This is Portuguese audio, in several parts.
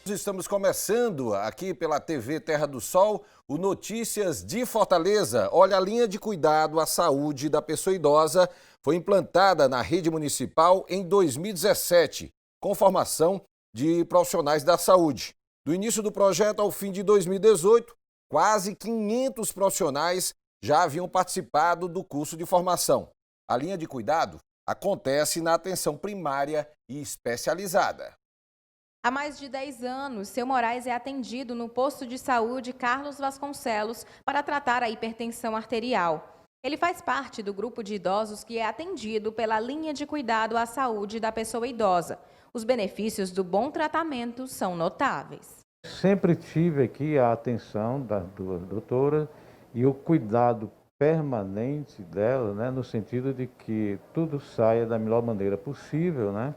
Estamos começando aqui pela TV Terra do Sol o Notícias de Fortaleza. Olha, a linha de cuidado à saúde da pessoa idosa foi implantada na rede municipal em 2017, com formação de profissionais da saúde. Do início do projeto ao fim de 2018, quase 500 profissionais já haviam participado do curso de formação. A linha de cuidado acontece na atenção primária e especializada. Há mais de 10 anos, seu Moraes é atendido no posto de saúde Carlos Vasconcelos para tratar a hipertensão arterial. Ele faz parte do grupo de idosos que é atendido pela linha de cuidado à saúde da pessoa idosa. Os benefícios do bom tratamento são notáveis. Sempre tive aqui a atenção das duas doutoras e o cuidado permanente dela, né, no sentido de que tudo saia da melhor maneira possível, né?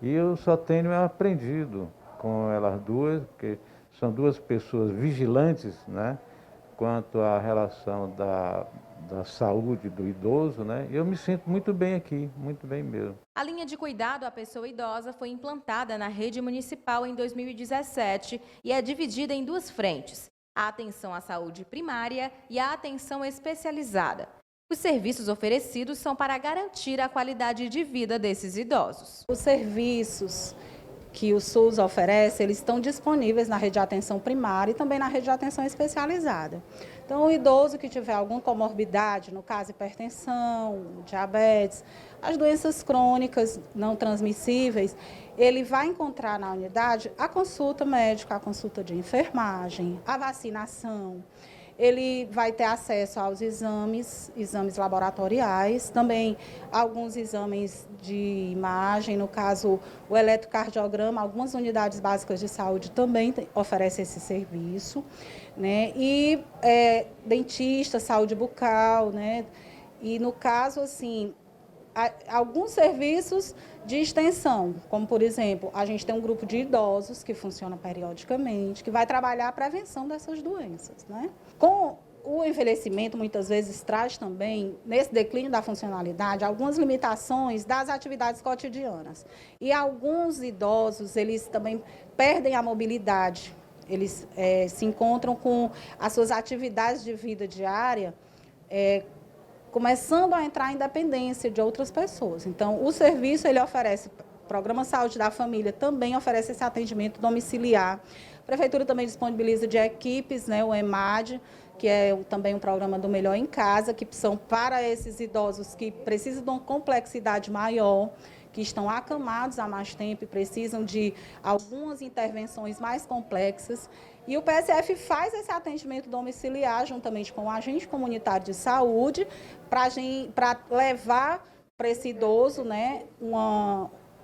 E eu só tenho aprendido com elas duas, porque são duas pessoas vigilantes, né, quanto à relação da saúde do idoso, né? E eu me sinto muito bem aqui, muito bem mesmo. A linha de cuidado à pessoa idosa foi implantada na rede municipal em 2017 e é dividida em duas frentes: a atenção à saúde primária e a atenção especializada. Os serviços oferecidos são para garantir a qualidade de vida desses idosos. Os serviços que o SUS oferece, eles estão disponíveis na rede de atenção primária e também na rede de atenção especializada. Então, o idoso que tiver alguma comorbidade, no caso hipertensão, diabetes, as doenças crônicas não transmissíveis, ele vai encontrar na unidade a consulta médica, a consulta de enfermagem, a vacinação. Ele vai ter acesso aos exames laboratoriais, também alguns exames de imagem, no caso o eletrocardiograma, algumas unidades básicas de saúde também oferecem esse serviço, né? E dentista, saúde bucal, né? E no caso, assim, alguns serviços de extensão, como, por exemplo, a gente tem um grupo de idosos que funciona periodicamente, que vai trabalhar a prevenção dessas doenças, né? Com o envelhecimento, muitas vezes, traz também, nesse declínio da funcionalidade, algumas limitações das atividades cotidianas. E alguns idosos, eles também perdem a mobilidade, eles se encontram com as suas atividades de vida diária, começando a entrar em dependência de outras pessoas. Então, o serviço, ele oferece, o Programa Saúde da Família também oferece esse atendimento domiciliar. A Prefeitura também disponibiliza de equipes, né, o EMAD, que é também um programa do Melhor em Casa, que são para esses idosos que precisam de uma complexidade maior, que estão acamados há mais tempo e precisam de algumas intervenções mais complexas. E o PSF faz esse atendimento domiciliar juntamente com o agente comunitário de saúde para levar para esse idoso, né,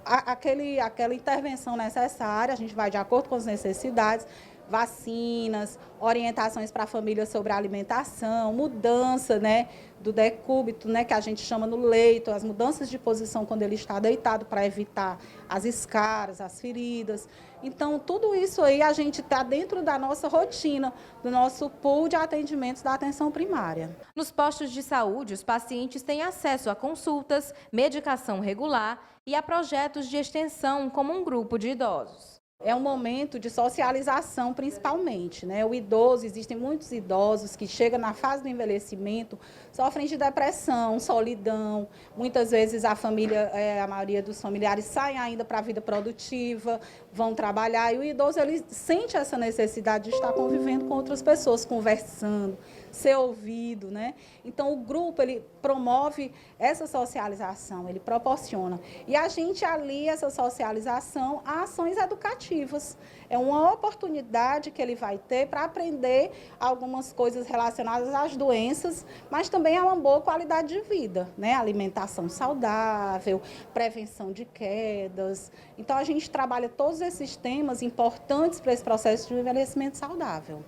aquela intervenção necessária. A gente vai de acordo com as necessidades, vacinas, orientações para a família sobre a alimentação, mudança, né, do decúbito, né, que a gente chama no leito, as mudanças de posição quando ele está deitado para evitar as escaras, as feridas. Então, tudo isso aí a gente está dentro da nossa rotina, do nosso pool de atendimentos da atenção primária. Nos postos de saúde, os pacientes têm acesso a consultas, medicação regular e a projetos de extensão como um grupo de idosos. É um momento de socialização, principalmente, né? O idoso, existem muitos idosos que chegam na fase do envelhecimento, sofrem de depressão, solidão. Muitas vezes a família, a maioria dos familiares saem ainda para a vida produtiva, vão trabalhar, e o idoso, ele sente essa necessidade de estar convivendo com outras pessoas, conversando, ser ouvido, né? Então, o grupo, ele promove essa socialização, ele proporciona. E a gente alia essa socialização a ações educativas. É uma oportunidade que ele vai ter para aprender algumas coisas relacionadas às doenças, mas também a uma boa qualidade de vida, né? Alimentação saudável, prevenção de quedas. Então, a gente trabalha todos esses temas importantes para esse processo de envelhecimento saudável.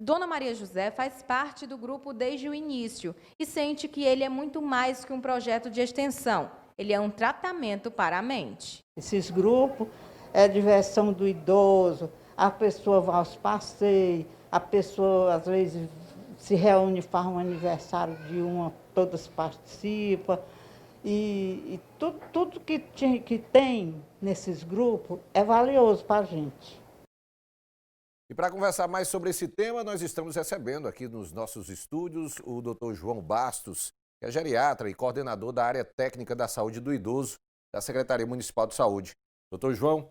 Dona Maria José faz parte do grupo desde o início e sente que ele é muito mais que um projeto de extensão. Ele é um tratamento para a mente. Esses grupos é diversão do idoso, a pessoa vai aos passeios, a pessoa às vezes se reúne para um aniversário de uma, todas participam. E tudo que tem nesses grupos é valioso para a gente. E para conversar mais sobre esse tema, nós estamos recebendo aqui nos nossos estúdios o Dr. João Bastos, que é geriatra e coordenador da área técnica da saúde do idoso da Secretaria Municipal de Saúde. Doutor João,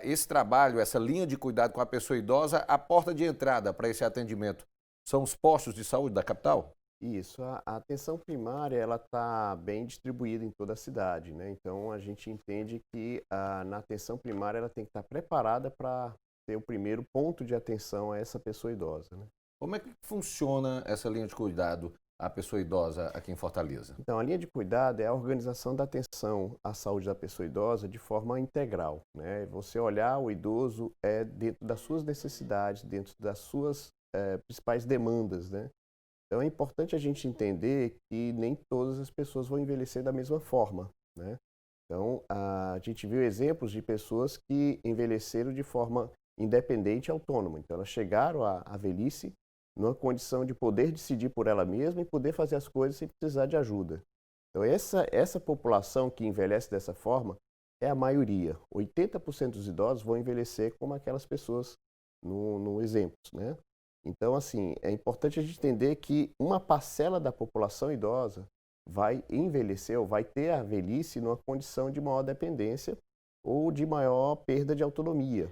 esse trabalho, essa linha de cuidado com a pessoa idosa, a porta de entrada para esse atendimento são os postos de saúde da capital? Isso, a atenção primária ela está bem distribuída em toda a cidade, né? Então a gente entende que na atenção primária ela tem que estar preparada para ter o primeiro ponto de atenção a essa pessoa idosa, né? Como é que funciona essa linha de cuidado à pessoa idosa aqui em Fortaleza? Então a linha de cuidado é a organização da atenção à saúde da pessoa idosa de forma integral, né? Você olhar o idoso dentro das suas necessidades, dentro das suas principais demandas, né? Então é importante a gente entender que nem todas as pessoas vão envelhecer da mesma forma, né? Então a gente viu exemplos de pessoas que envelheceram de forma independente e autônoma. Então elas chegaram à velhice numa condição de poder decidir por ela mesma e poder fazer as coisas sem precisar de ajuda. Então essa população que envelhece dessa forma é a maioria. 80% dos idosos vão envelhecer como aquelas pessoas no exemplo, né? Então, assim, é importante a gente entender que uma parcela da população idosa vai envelhecer ou vai ter a velhice numa condição de maior dependência ou de maior perda de autonomia.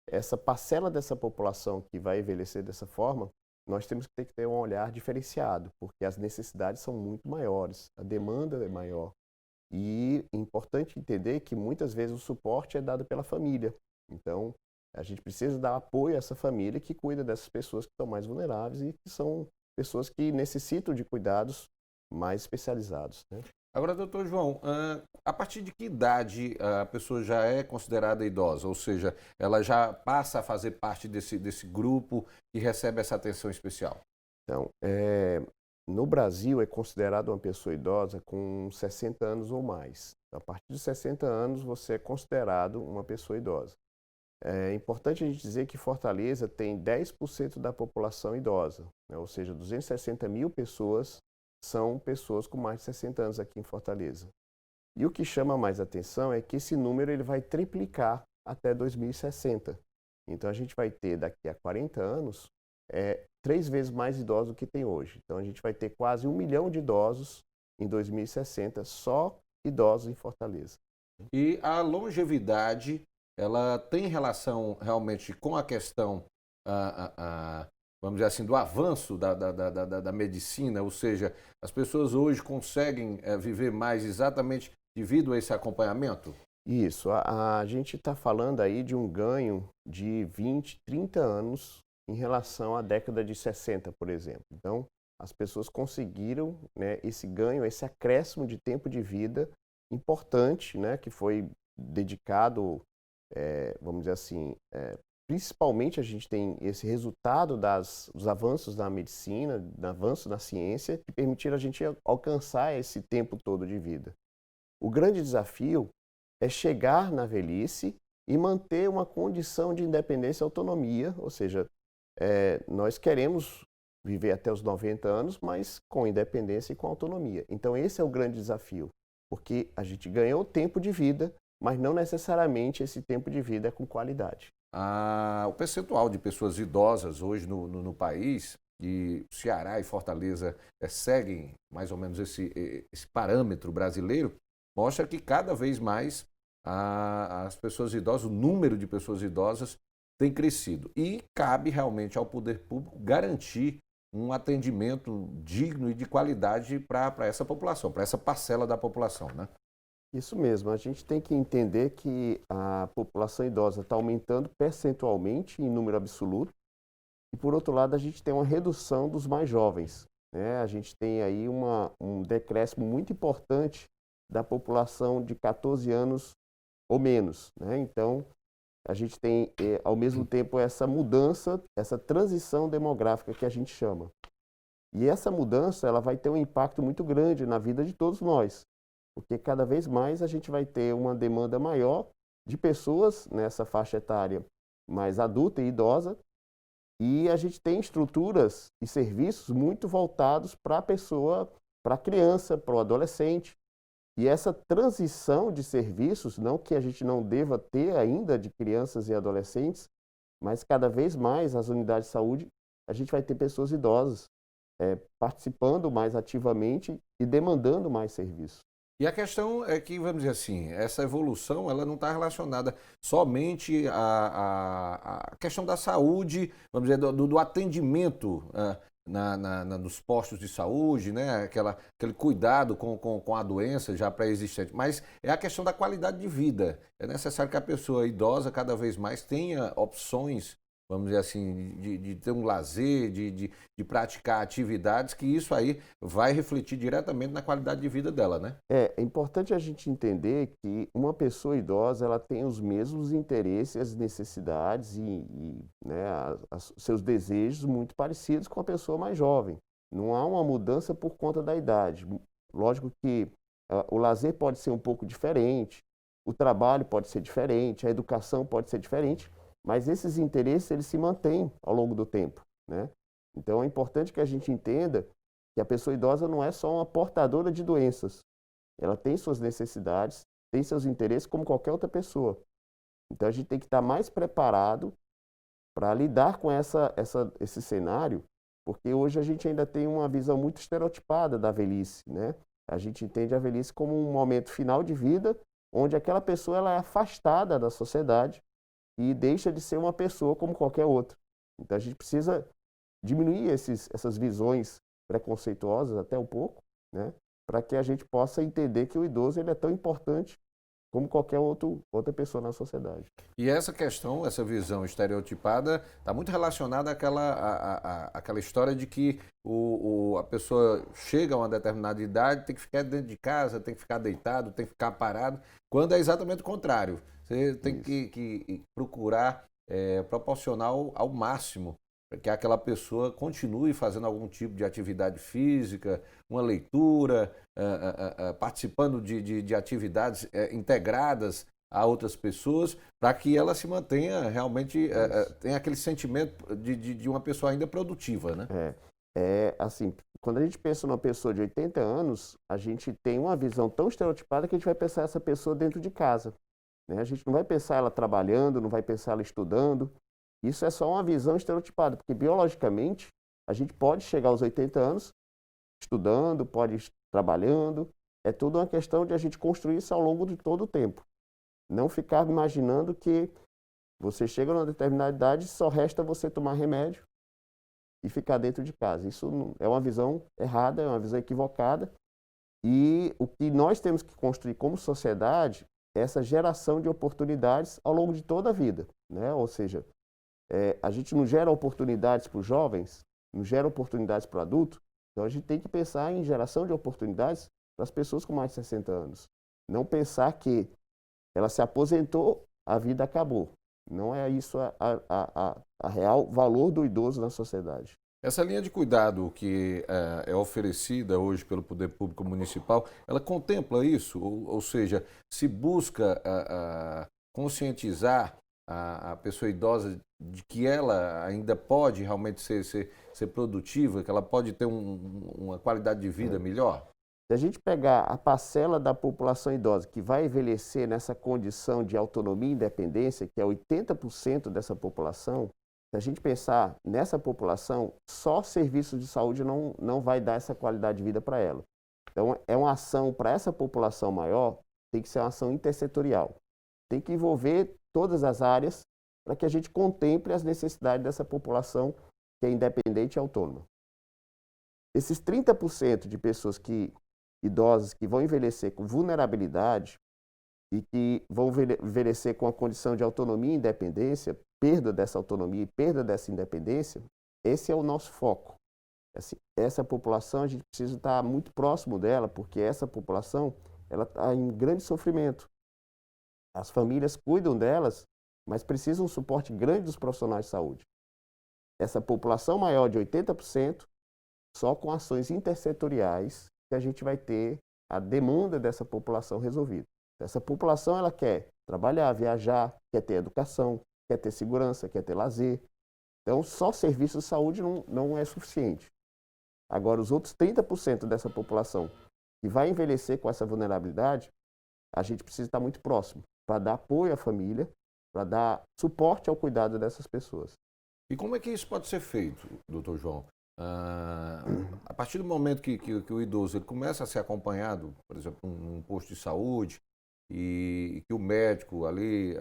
Essa parcela dessa população que vai envelhecer dessa forma, nós temos que ter um olhar diferenciado, porque as necessidades são muito maiores, a demanda é maior. E é importante entender que muitas vezes o suporte é dado pela família. Então, a gente precisa dar apoio a essa família que cuida dessas pessoas que estão mais vulneráveis e que são pessoas que necessitam de cuidados mais especializados, né? Agora, doutor João, a partir de que idade a pessoa já é considerada idosa? Ou seja, ela já passa a fazer parte desse grupo que recebe essa atenção especial? Então, no Brasil é considerado uma pessoa idosa com 60 anos ou mais. A partir de 60 anos você é considerado uma pessoa idosa. É importante a gente dizer que Fortaleza tem 10% da população idosa, né? Ou seja, 260 mil pessoas são pessoas com mais de 60 anos aqui em Fortaleza. E o que chama mais atenção é que esse número ele vai triplicar até 2060. Então a gente vai ter daqui a 40 anos 3 vezes mais idosos do que tem hoje. Então a gente vai ter quase 1 milhão de idosos em 2060, só idosos em Fortaleza. E a longevidade, ela tem relação realmente com a questão, vamos dizer assim, do avanço da medicina? Ou seja, as pessoas hoje conseguem viver mais exatamente devido a esse acompanhamento? Isso, a gente está falando aí de um ganho de 20, 30 anos em relação à década de 60, por exemplo. Então, as pessoas conseguiram, né, esse ganho, esse acréscimo de tempo de vida importante, né, que foi dedicado, vamos dizer assim, principalmente a gente tem esse resultado dos avanços na medicina, do avanço na ciência, que permitiram a gente alcançar esse tempo todo de vida. O grande desafio é chegar na velhice e manter uma condição de independência e autonomia, ou seja, nós queremos viver até os 90 anos, mas com independência e com autonomia. Então esse é o grande desafio, porque a gente ganhou tempo de vida, mas não necessariamente esse tempo de vida é com qualidade. O percentual de pessoas idosas hoje no país, e Ceará e Fortaleza seguem mais ou menos esse parâmetro brasileiro, mostra que cada vez mais as pessoas idosas, o número de pessoas idosas tem crescido. E cabe realmente ao poder público garantir um atendimento digno e de qualidade para essa população, para essa parcela da população, né? Isso mesmo, a gente tem que entender que a população idosa está aumentando percentualmente em número absoluto e, por outro lado, a gente tem uma redução dos mais jovens, né? A gente tem aí um decréscimo muito importante da população de 14 anos ou menos, né? Então, a gente tem, ao mesmo tempo, essa mudança, essa transição demográfica que a gente chama. E essa mudança ela vai ter um impacto muito grande na vida de todos nós, porque cada vez mais a gente vai ter uma demanda maior de pessoas nessa faixa etária mais adulta e idosa, e a gente tem estruturas e serviços muito voltados para a pessoa, para a criança, para o adolescente. E essa transição de serviços, não que a gente não deva ter ainda de crianças e adolescentes, mas cada vez mais as unidades de saúde, a gente vai ter pessoas idosas participando mais ativamente e demandando mais serviço. E a questão é que, vamos dizer assim, essa evolução ela não está relacionada somente à questão da saúde, vamos dizer, do atendimento nos postos de saúde, né? Aquele cuidado com a doença já pré-existente, mas é a questão da qualidade de vida. É necessário que a pessoa idosa cada vez mais tenha opções, vamos dizer assim, de ter um lazer, de praticar atividades, que isso aí vai refletir diretamente na qualidade de vida dela, né? É importante a gente entender que uma pessoa idosa ela tem os mesmos interesses, as necessidades né, seus desejos muito parecidos com a pessoa mais jovem. Não há uma mudança por conta da idade. Lógico que o lazer pode ser um pouco diferente, o trabalho pode ser diferente, a educação pode ser diferente, mas esses interesses eles se mantêm ao longo do tempo, né? Então é importante que a gente entenda que a pessoa idosa não é só uma portadora de doenças. Ela tem suas necessidades, tem seus interesses como qualquer outra pessoa. Então a gente tem que estar mais preparado para lidar com esse cenário, porque hoje a gente ainda tem uma visão muito estereotipada da velhice, né? A gente entende a velhice como um momento final de vida, onde aquela pessoa ela é afastada da sociedade e deixa de ser uma pessoa como qualquer outra. Então a gente precisa diminuir essas visões preconceituosas até um pouco, né, para que a gente possa entender que o idoso ele é tão importante como qualquer outra pessoa na sociedade. E essa questão, essa visão estereotipada, está muito relacionada àquela história de que a pessoa chega a uma determinada idade, tem que ficar dentro de casa, tem que ficar deitado, tem que ficar parado, quando é exatamente o contrário. Você tem que procurar proporcionar ao máximo para que aquela pessoa continue fazendo algum tipo de atividade física, uma leitura, participando de atividades integradas a outras pessoas, para que ela se mantenha realmente, tenha aquele sentimento de uma pessoa ainda produtiva, né? Assim, quando a gente pensa numa pessoa de 80 anos, a gente tem uma visão tão estereotipada que a gente vai pensar essa pessoa dentro de casa, né? A gente não vai pensar ela trabalhando, não vai pensar ela estudando. Isso é só uma visão estereotipada, porque biologicamente a gente pode chegar aos 80 anos estudando, pode ir trabalhando. É tudo uma questão de a gente construir isso ao longo de todo o tempo. Não ficar imaginando que você chega numa determinada idade e só resta você tomar remédio e ficar dentro de casa. Isso é uma visão errada, é uma visão equivocada. E o que nós temos que construir como sociedade é essa geração de oportunidades ao longo de toda a vida, né? Ou seja, a gente não gera oportunidades para os jovens, não gera oportunidades para o adulto, então a gente tem que pensar em geração de oportunidades para as pessoas com mais de 60 anos. Não pensar que ela se aposentou, a vida acabou. Não é isso a real valor do idoso na sociedade. Essa linha de cuidado que é oferecida hoje pelo Poder Público Municipal, ela contempla isso? Ou seja, se busca conscientizar a pessoa idosa de que ela ainda pode realmente ser produtiva, que ela pode ter uma qualidade de vida melhor? Se a gente pegar a parcela da população idosa que vai envelhecer nessa condição de autonomia e independência, que é 80% dessa população, se a gente pensar nessa população, só serviços de saúde não vai dar essa qualidade de vida para ela. Então, é uma ação para essa população maior, tem que ser uma ação intersetorial. Tem que envolver todas as áreas para que a gente contemple as necessidades dessa população que é independente e autônoma. Esses 30% de pessoas idosas que vão envelhecer com vulnerabilidade e que vão envelhecer com a condição de autonomia e independência, perda dessa autonomia e perda dessa independência, esse é o nosso foco. Essa população, a gente precisa estar muito próximo dela, porque essa população ela está em grande sofrimento. As famílias cuidam delas, mas precisam de um suporte grande dos profissionais de saúde. Essa população maior de 80%, só com ações intersetoriais que a gente vai ter a demanda dessa população resolvida. Essa população ela quer trabalhar, viajar, quer ter educação, quer ter segurança, quer ter lazer. Então, só serviço de saúde não é suficiente. Agora, os outros 30% dessa população que vai envelhecer com essa vulnerabilidade, a gente precisa estar muito próximo para dar apoio à família para dar suporte ao cuidado dessas pessoas. E como é que isso pode ser feito, doutor João? A partir do momento que o idoso ele começa a ser acompanhado, por exemplo, num posto de saúde, e que o médico ali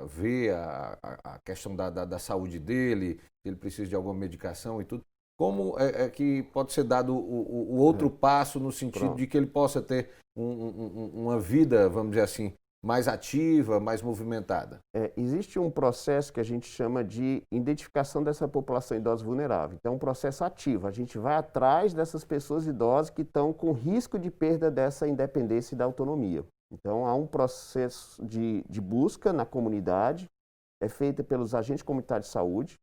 vê a questão da saúde dele, se ele precisa de alguma medicação e tudo, como é que pode ser dado o outro passo no sentido de que ele possa ter uma vida, vamos dizer assim, mais ativa, mais movimentada? Existe um processo que a gente chama de identificação dessa população idosa vulnerável. Então, é um processo ativo. A gente vai atrás dessas pessoas idosas que estão com risco de perda dessa independência e da autonomia. Então, há um processo de busca na comunidade, é feita pelos agentes comunitários de saúde,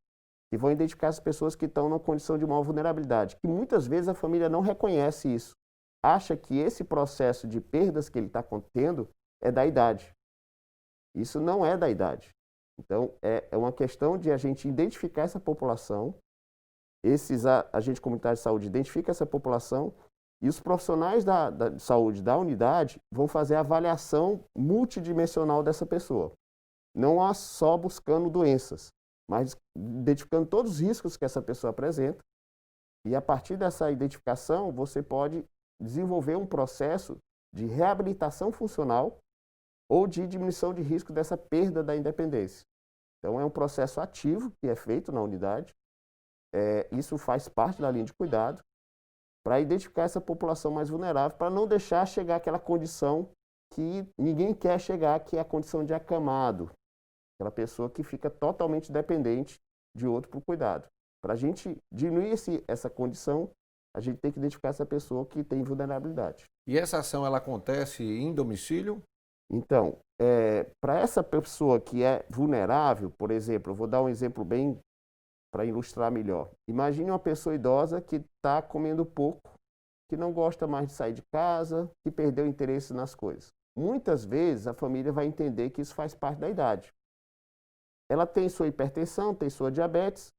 que vão identificar as pessoas que estão numa condição de maior vulnerabilidade, que muitas vezes a família não reconhece isso. Acha que esse processo de perdas que ele está tendo é da idade. Isso não é da idade. Então, é uma questão de a gente identificar essa população, esses agentes comunitários de saúde identificam essa população e os profissionais da saúde da unidade vão fazer a avaliação multidimensional dessa pessoa. Não há só buscando doenças, mas identificando todos os riscos que essa pessoa apresenta. E a partir dessa identificação, você pode desenvolver um processo de reabilitação funcional ou de diminuição de risco dessa perda da independência. Então, é um processo ativo que é feito na unidade. Isso faz parte da linha de cuidado para identificar essa população mais vulnerável, para não deixar chegar àquela condição que ninguém quer chegar, que é a condição de acamado. Aquela pessoa que fica totalmente dependente de outro para o cuidado. Para a gente diminuir essa condição, a gente tem que identificar essa pessoa que tem vulnerabilidade. E essa ação ela acontece em domicílio? Então, para essa pessoa que é vulnerável, por exemplo, eu vou dar um exemplo bem para ilustrar melhor. Imagine uma pessoa idosa que está comendo pouco, que não gosta mais de sair de casa, que perdeu interesse nas coisas. Muitas vezes a família vai entender que isso faz parte da idade. Ela tem sua hipertensão, tem sua diabetes,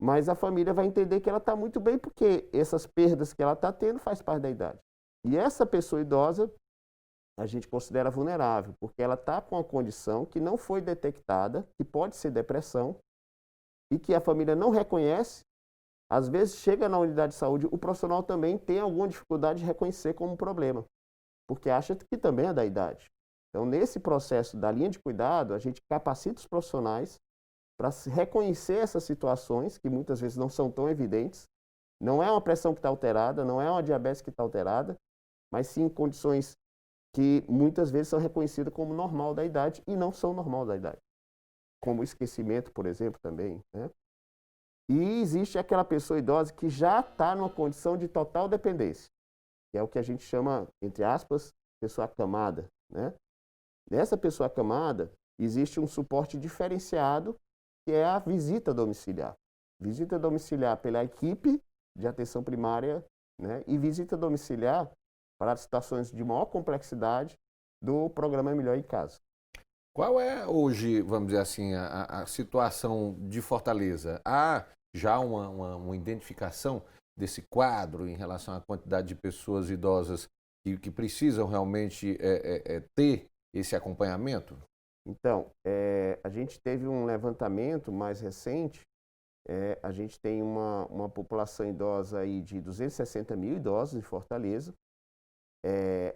mas a família vai entender que ela está muito bem porque essas perdas que ela está tendo faz parte da idade. E essa pessoa idosa a gente considera vulnerável, porque ela está com uma condição que não foi detectada, que pode ser depressão, e que a família não reconhece. Às vezes chega na unidade de saúde, o profissional também tem alguma dificuldade de reconhecer como problema, porque acha que também é da idade. Então, nesse processo da linha de cuidado, a gente capacita os profissionais para reconhecer essas situações, que muitas vezes não são tão evidentes. Não é uma pressão que está alterada, não é uma diabetes que está alterada, mas sim condições que muitas vezes são reconhecidas como normal da idade e não são normal da idade. Como o esquecimento, por exemplo, também, né? E existe aquela pessoa idosa que já está numa condição de total dependência, que é o que a gente chama, entre aspas, pessoa acamada, né? Nessa pessoa acamada, existe um suporte diferenciado, que é a visita domiciliar. Visita domiciliar pela equipe de atenção primária, né? E visita domiciliar para situações de maior complexidade do programa Melhor em Casa. Qual é hoje, vamos dizer assim, a situação de Fortaleza? Há já uma identificação desse quadro em relação à quantidade de pessoas idosas que precisam realmente ter esse acompanhamento? Então, a gente teve um levantamento mais recente, a gente tem uma população idosa aí de 260 mil idosos em Fortaleza.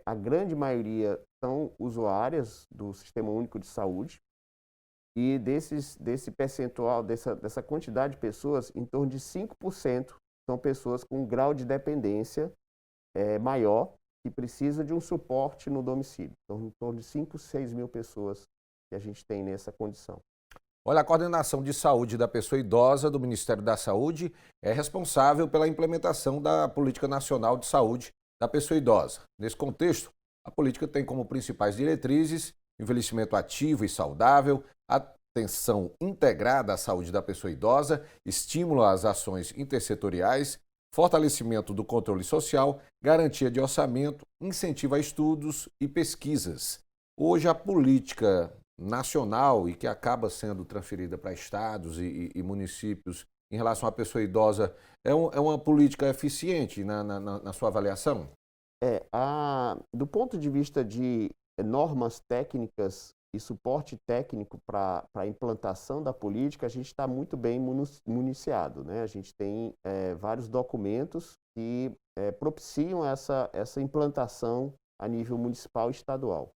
A grande maioria são usuárias do Sistema Único de Saúde e desse percentual, dessa quantidade de pessoas, em torno de 5% são pessoas com um grau de dependência maior que precisa de um suporte no domicílio. Então, em torno de 5, 6 mil pessoas que a gente tem nessa condição. Olha, a Coordenação de Saúde da Pessoa Idosa do Ministério da Saúde é responsável pela implementação da Política Nacional de Saúde da Pessoa Idosa. Nesse contexto, a política tem como principais diretrizes envelhecimento ativo e saudável, atenção integrada à saúde da pessoa idosa, estímulo às ações intersetoriais, fortalecimento do controle social, garantia de orçamento, incentivo a estudos e pesquisas. Hoje, a política nacional e que acaba sendo transferida para estados e municípios em relação à pessoa idosa é uma política eficiente na sua avaliação? Do ponto de vista de normas técnicas e suporte técnico para a implantação da política, a gente está muito bem municiado, né? A gente tem vários documentos que propiciam essa implantação a nível municipal e estadual.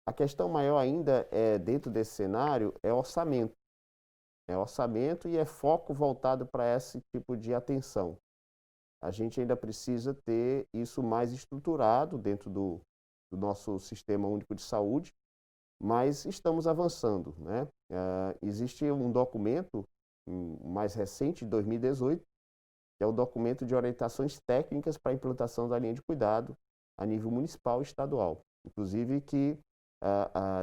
A questão maior ainda, dentro desse cenário, é orçamento. É orçamento e é foco voltado para esse tipo de atenção. A gente ainda precisa ter isso mais estruturado dentro do nosso Sistema Único de Saúde, mas estamos avançando, né? Existe um documento mais recente, de 2018, que é o documento de orientações técnicas para a implantação da linha de cuidado a nível municipal e estadual. Inclusive que,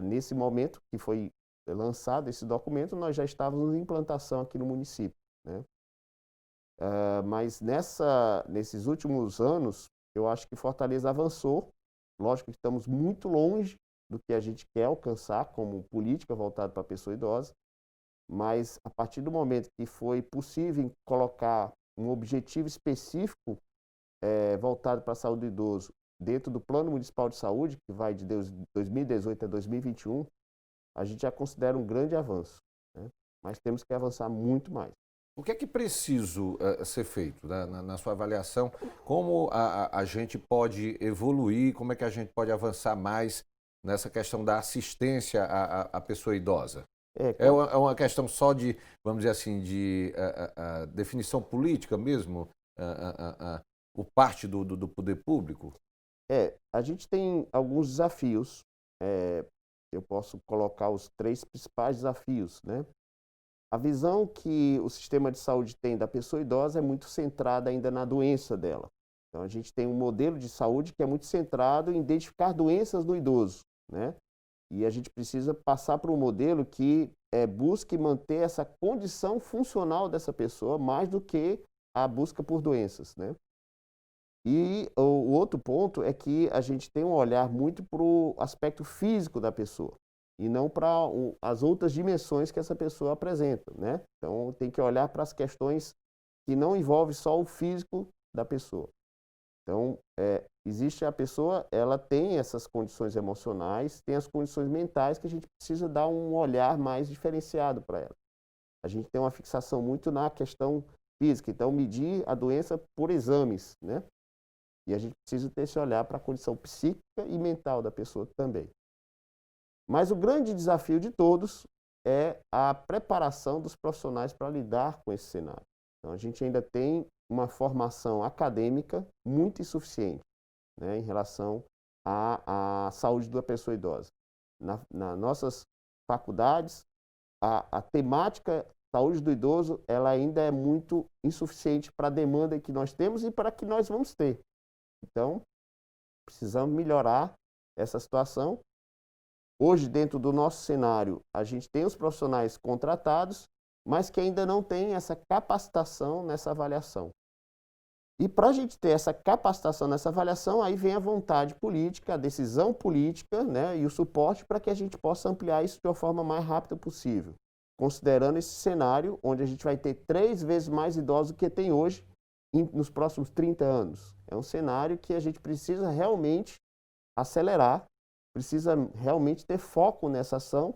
nesse momento que foi lançado esse documento, nós já estávamos em implantação aqui no município, né? Mas nesses últimos anos, eu acho que Fortaleza avançou. Lógico que estamos muito longe do que a gente quer alcançar como política voltada para a pessoa idosa, mas a partir do momento que foi possível colocar um objetivo específico voltado para a saúde do idoso dentro do Plano Municipal de Saúde, que vai de 2018 a 2021, a gente já considera um grande avanço, né? Mas temos que avançar muito mais. O que é que preciso ser feito, né, na sua avaliação? Como a gente pode evoluir, como é que a gente pode avançar mais nessa questão da assistência à pessoa idosa? É uma questão só de, vamos dizer assim, de definição política mesmo, por parte do poder público? A gente tem alguns desafios. Eu posso colocar os 3 principais desafios, né? A visão que o sistema de saúde tem da pessoa idosa é muito centrada ainda na doença dela. Então, a gente tem um modelo de saúde que é muito centrado em identificar doenças do idoso, né? E a gente precisa passar para um modelo que busque manter essa condição funcional dessa pessoa mais do que a busca por doenças, né? E o outro ponto é que a gente tem um olhar muito para o aspecto físico da pessoa e não para as outras dimensões que essa pessoa apresenta, né? Então, tem que olhar para as questões que não envolvem só o físico da pessoa. Então, existe a pessoa, ela tem essas condições emocionais, tem as condições mentais que a gente precisa dar um olhar mais diferenciado para ela. A gente tem uma fixação muito na questão física, então medir a doença por exames, né? E a gente precisa ter esse olhar para a condição psíquica e mental da pessoa também. Mas o grande desafio de todos é a preparação dos profissionais para lidar com esse cenário. Então, a gente ainda tem uma formação acadêmica muito insuficiente, né, em relação à saúde da pessoa idosa. Nas nossas faculdades, a temática saúde do idoso ela ainda é muito insuficiente para a demanda que nós temos e para a que nós vamos ter. Então, precisamos melhorar essa situação. Hoje, dentro do nosso cenário, a gente tem os profissionais contratados, mas que ainda não têm essa capacitação nessa avaliação. E para a gente ter essa capacitação nessa avaliação, aí vem a vontade política, a decisão política, né, e o suporte para que a gente possa ampliar isso de uma forma mais rápida possível, considerando esse cenário onde a gente vai ter 3 vezes mais idosos do que tem hoje nos próximos 30 anos. É um cenário que a gente precisa realmente acelerar, precisa realmente ter foco nessa ação,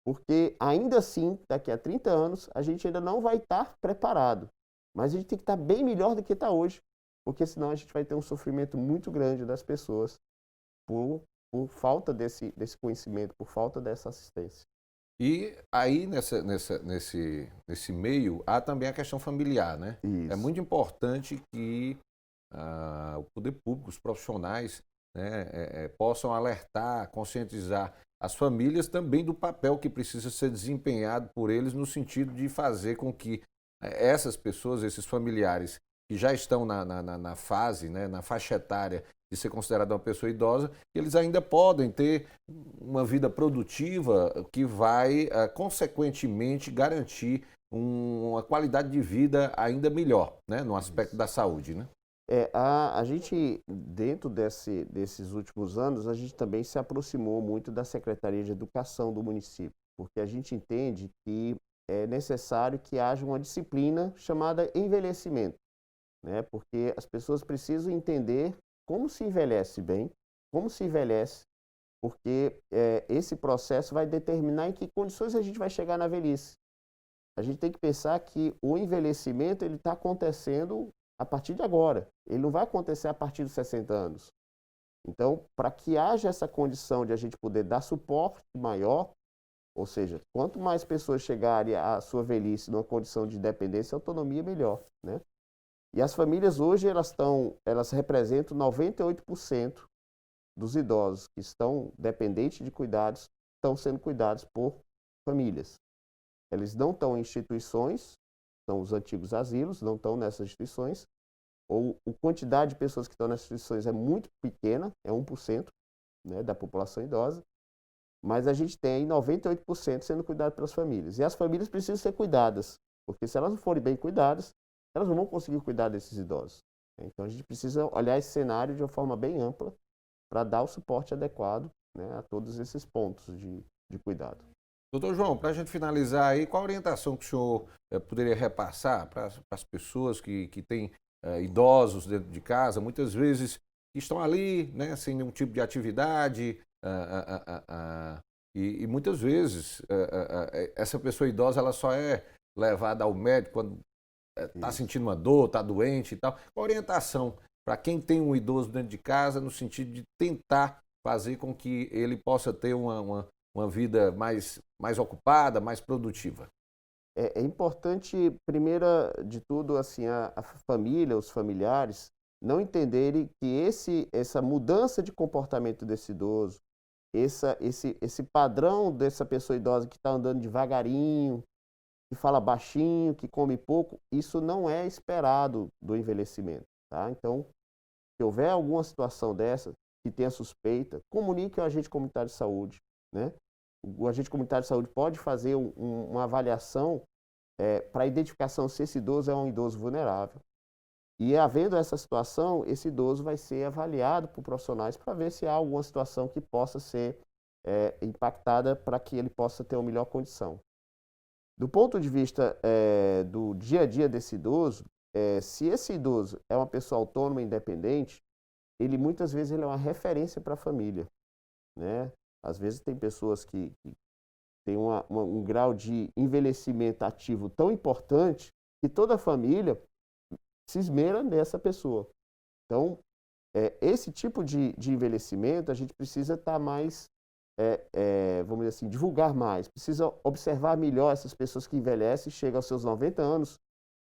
porque ainda assim, daqui a 30 anos, a gente ainda não vai estar preparado. Mas a gente tem que estar bem melhor do que está hoje, porque senão a gente vai ter um sofrimento muito grande das pessoas por falta desse conhecimento, por falta dessa assistência. E aí, nesse meio, há também a questão familiar, né? Isso. É muito importante que o poder público, os profissionais, né, possam alertar, conscientizar as famílias também do papel que precisa ser desempenhado por eles no sentido de fazer com que essas pessoas, esses familiares que já estão na fase, né, na faixa etária de ser considerada uma pessoa idosa, eles ainda podem ter uma vida produtiva que vai, consequentemente, garantir uma qualidade de vida ainda melhor, né, no aspecto da saúde, né? A gente, dentro desses últimos anos, a gente também se aproximou muito da Secretaria de Educação do município, porque a gente entende que é necessário que haja uma disciplina chamada envelhecimento, né? Porque as pessoas precisam entender como se envelhece bem, como se envelhece, porque esse processo vai determinar em que condições a gente vai chegar na velhice. A gente tem que pensar que o envelhecimento ele está acontecendo a partir de agora. Ele não vai acontecer a partir dos 60 anos. Então, para que haja essa condição de a gente poder dar suporte maior, ou seja, quanto mais pessoas chegarem à sua velhice numa condição de dependência e autonomia, melhor, né? E as famílias hoje, elas representam 98% dos idosos que estão dependentes de cuidados, estão sendo cuidados por famílias. Eles não estão em instituições, são os antigos asilos, não estão nessas instituições, ou a quantidade de pessoas que estão nessas instituições é muito pequena, é 1%, né, da população idosa, mas a gente tem aí 98% sendo cuidado pelas famílias. E as famílias precisam ser cuidadas, porque se elas não forem bem cuidadas, elas não vão conseguir cuidar desses idosos. Então a gente precisa olhar esse cenário de uma forma bem ampla para dar o suporte adequado, né, a todos esses pontos de cuidado. Doutor João, para a gente finalizar aí, qual a orientação que o senhor poderia repassar para as pessoas que têm idosos dentro de casa, muitas vezes estão ali, né, sem nenhum tipo de atividade, e muitas vezes essa pessoa idosa ela só é levada ao médico quando está sentindo uma dor, está doente e tal. Qual a orientação para quem tem um idoso dentro de casa no sentido de tentar fazer com que ele possa ter uma vida mais ocupada, mais produtiva? É importante, primeiro de tudo, assim, a família, os familiares, não entenderem que essa mudança de comportamento desse idoso, esse padrão dessa pessoa idosa que está andando devagarinho, que fala baixinho, que come pouco, isso não é esperado do envelhecimento, tá? Então, se houver alguma situação dessa, que tenha suspeita, comunique ao agente comunitário de saúde, né? O agente comunitário de saúde pode fazer uma avaliação para identificação se esse idoso é um idoso vulnerável. E havendo essa situação, esse idoso vai ser avaliado por profissionais para ver se há alguma situação que possa ser impactada para que ele possa ter uma melhor condição. Do ponto de vista do dia a dia desse idoso, se esse idoso é uma pessoa autônoma e independente, ele muitas vezes ele é uma referência para a família, né? Às vezes tem pessoas que têm um grau de envelhecimento ativo tão importante que toda a família se esmera nessa pessoa. Então, esse tipo de envelhecimento a gente precisa estar mais, vamos dizer assim, divulgar mais. Precisa observar melhor essas pessoas que envelhecem e chegam aos seus 90 anos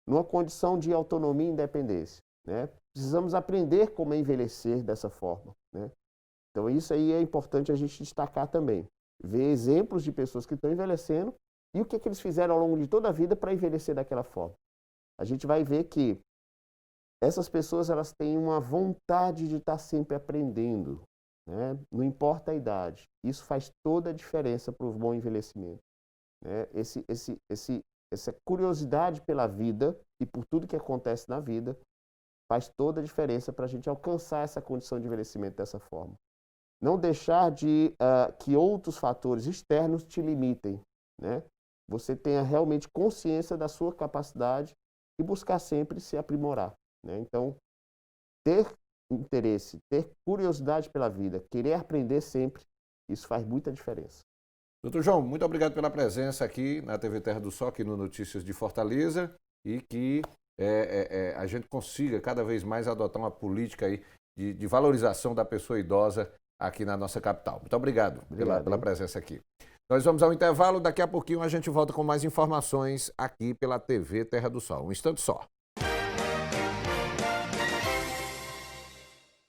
numa condição de autonomia e independência, né? Precisamos aprender como envelhecer dessa forma, né? Então isso aí é importante a gente destacar também. Ver exemplos de pessoas que estão envelhecendo e o que eles fizeram ao longo de toda a vida para envelhecer daquela forma. A gente vai ver que essas pessoas elas têm uma vontade de estar sempre aprendendo, né? Não importa a idade. Isso faz toda a diferença para o bom envelhecimento, né? Essa curiosidade pela vida e por tudo que acontece na vida faz toda a diferença para a gente alcançar essa condição de envelhecimento dessa forma. Não deixar que outros fatores externos te limitem, né? Você tenha realmente consciência da sua capacidade e buscar sempre se aprimorar, né? Então, ter interesse, ter curiosidade pela vida, querer aprender sempre, isso faz muita diferença. Doutor João, muito obrigado pela presença aqui na TV Terra do Sol, aqui no Notícias de Fortaleza, e que a gente consiga cada vez mais adotar uma política aí de valorização da pessoa idosa aqui na nossa capital. Muito obrigado pela presença aqui. Nós vamos ao intervalo, daqui a pouquinho a gente volta com mais informações aqui pela TV Terra do Sol. Um instante só.